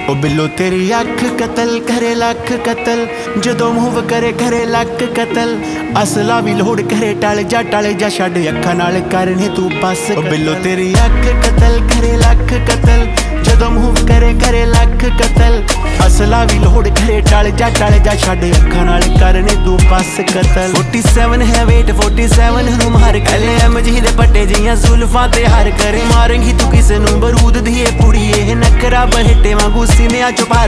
ओ बिल्लो तेरी अख कतल करे लख कतल, जदों मूव करे करे लख कतल। असला भी लोड करे टल जा छड़ अखां नाल करने तू बस। ओ बिल्लो तेरी अख कतल करे लख कतल, जदों मूव करे करे लख कतल। असला भी लोड करे टल जा छड़ अखां नाल करने तू बस कतल। 47 है वेट 47 नूं मार कले MG दे पट्टे जियां जुल्फां ते हार करे। मारेंगी तू किसे नूं बरूद दी पुड़िए नखरा बहेटे वांगू सीने चुपार।